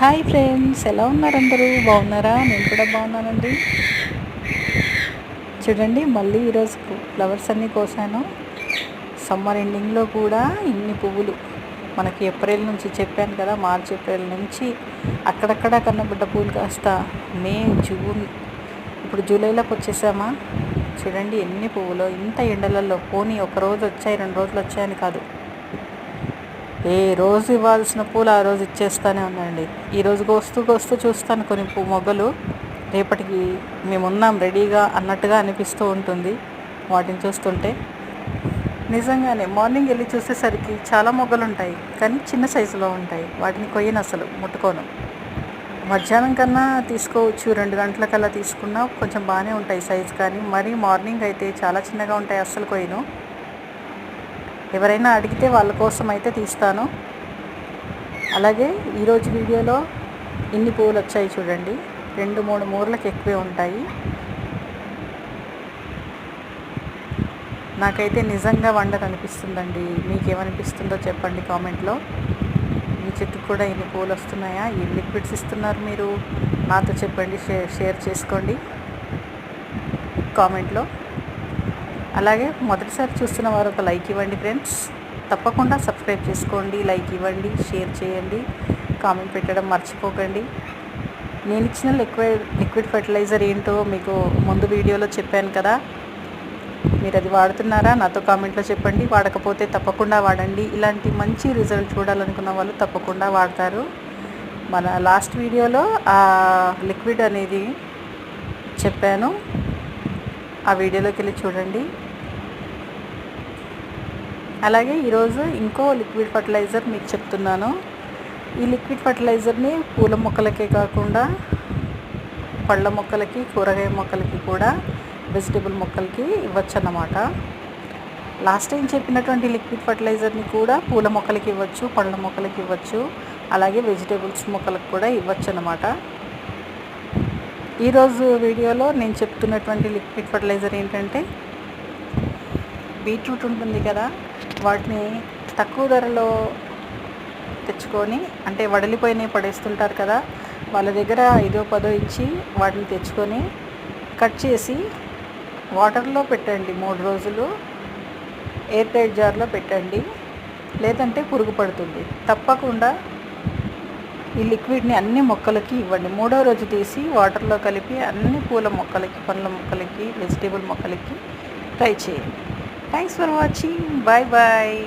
Hi friends, ఎలా ఉన్నారు? అందరూ బాగున్నారా? నేను కూడా బాగున్నానండి. చూడండి, మళ్ళీ ఈరోజు ఫ్లవర్స్ అన్నీ కోసాను. సమ్మర్ ఎండింగ్లో కూడా ఇన్ని పువ్వులు మనకి ఏప్రిల్ నుంచి చెప్పాను కదా, మార్చ్ ఏప్రిల్ నుంచి అక్కడక్కడ కన్నబడ్డ పూలు కాస్త మే జూన్ ఇప్పుడు జూలైలోకి వచ్చేసామా. చూడండి ఎన్ని పువ్వులు ఇంత ఎండలలో. పోనీ ఒకరోజు వచ్చాయి 2 రోజులు వచ్చాయని కాదు, ఏ రోజు ఇవ్వాల్సిన పూలు ఆ రోజు ఇచ్చేస్తూనే ఉందండి. ఈరోజు కోస్తూ చూస్తాను కొన్ని మొగ్గలు, రేపటికి మేమున్నాం రెడీగా అన్నట్టుగా అనిపిస్తూ ఉంటుంది వాటిని చూస్తుంటే. నిజంగానే మార్నింగ్ వెళ్ళి చూసేసరికి చాలా మొగ్గలు ఉంటాయి, కానీ చిన్న సైజులో ఉంటాయి. వాటిని కొయ్యను, అసలు ముట్టుకోను. మధ్యాహ్నం కన్నా తీసుకోవచ్చు, 2 గంటలకల్లా తీసుకున్నా కొంచెం బాగానే ఉంటాయి సైజు, కానీ మరీ మార్నింగ్ అయితే చాలా చిన్నగా ఉంటాయి, అస్సలు కొయ్యను. ఎవరైనా అడిగితే వాళ్ళ కోసం అయితే తీస్తాను. అలాగే ఈరోజు వీడియోలో ఇన్ని పువ్వులు వచ్చాయి చూడండి, 2-3 మూరలకు ఎక్కువే ఉంటాయి. నాకైతే నిజంగా వండర్ అనిపిస్తుందండి. మీకేమనిపిస్తుందో చెప్పండి కామెంట్లో. మీ చెట్టుకు కూడా ఇన్ని పువ్వులు వస్తున్నాయా? ఏ లిక్విడ్స్ ఇస్తున్నారు మీరు? నాతో చెప్పండి, షేర్ చేసుకోండి కామెంట్లో. అలాగే మొదటిసారి చూస్తున్న వారు ఒక లైక్ ఇవ్వండి ఫ్రెండ్స్. తప్పకుండా సబ్స్క్రైబ్ చేసుకోండి, లైక్ ఇవ్వండి, షేర్ చేయండి, కామెంట్ పెట్టడం మర్చిపోకండి. నేను ఇచ్చిన లిక్విడ్ ఫెర్టిలైజర్ ఏంటో మీకు ముందు వీడియోలో చెప్పాను కదా, మీరు అది వాడుతున్నారా? నాతో కామెంట్లో చెప్పండి. వాడకపోతే తప్పకుండా వాడండి. ఇలాంటి మంచి రిజల్ట్ చూడాలనుకున్న వాళ్ళు తప్పకుండా వాడతారు. మన లాస్ట్ వీడియోలో ఆ లిక్విడ్ అనేది చెప్పాను, ఆ వీడియోలోకి వెళ్ళి చూడండి. అలాగే ఈరోజు ఇంకో లిక్విడ్ ఫర్టిలైజర్ మీకు చెప్తున్నాను. ఈ లిక్విడ్ ఫర్టిలైజర్ని పూల మొక్కలకే కాకుండా పళ్ళ మొక్కలకి, కూరగాయ మొక్కలకి కూడా, వెజిటేబుల్ మొక్కలకి ఇవ్వచ్చు అన్నమాట. లాస్ట్ టైం చెప్పినటువంటి లిక్విడ్ ఫర్టిలైజర్ని కూడా పూల మొక్కలకి ఇవ్వచ్చు, పళ్ళ మొక్కలకి ఇవ్వచ్చు, అలాగే వెజిటేబుల్స్ మొక్కలకు కూడా ఇవ్వచ్చు అన్నమాట. ఈరోజు వీడియోలో నేను చెప్తున్నటువంటి లిక్విడ్ ఫర్టిలైజర్ ఏంటంటే, బీట్రూట్ ఉంటుంది కదా, వాటిని తక్కువ ధరలో తెచ్చుకొని, అంటే వడలిపోయినవి పడేస్తుంటారు కదా, వాళ్ళ దగ్గర 5-10 ఇచ్చి వాటిని తెచ్చుకొని కట్ చేసి వాటర్లో పెట్టండి 3 రోజులు. ఎయిర్ టైట్ జార్లో పెట్టండి, లేదంటే పురుగు పడుతుంది. తప్పకుండా ఈ లిక్విడ్ని అన్ని మొక్కలకి ఇవ్వండి. 3వ రోజు తీసి వాటర్లో కలిపి అన్ని పూల మొక్కలకి, పండ్ల మొక్కలకి, వెజిటేబుల్ మొక్కలకి ట్రై చేయండి. Thanks for watching. Bye bye.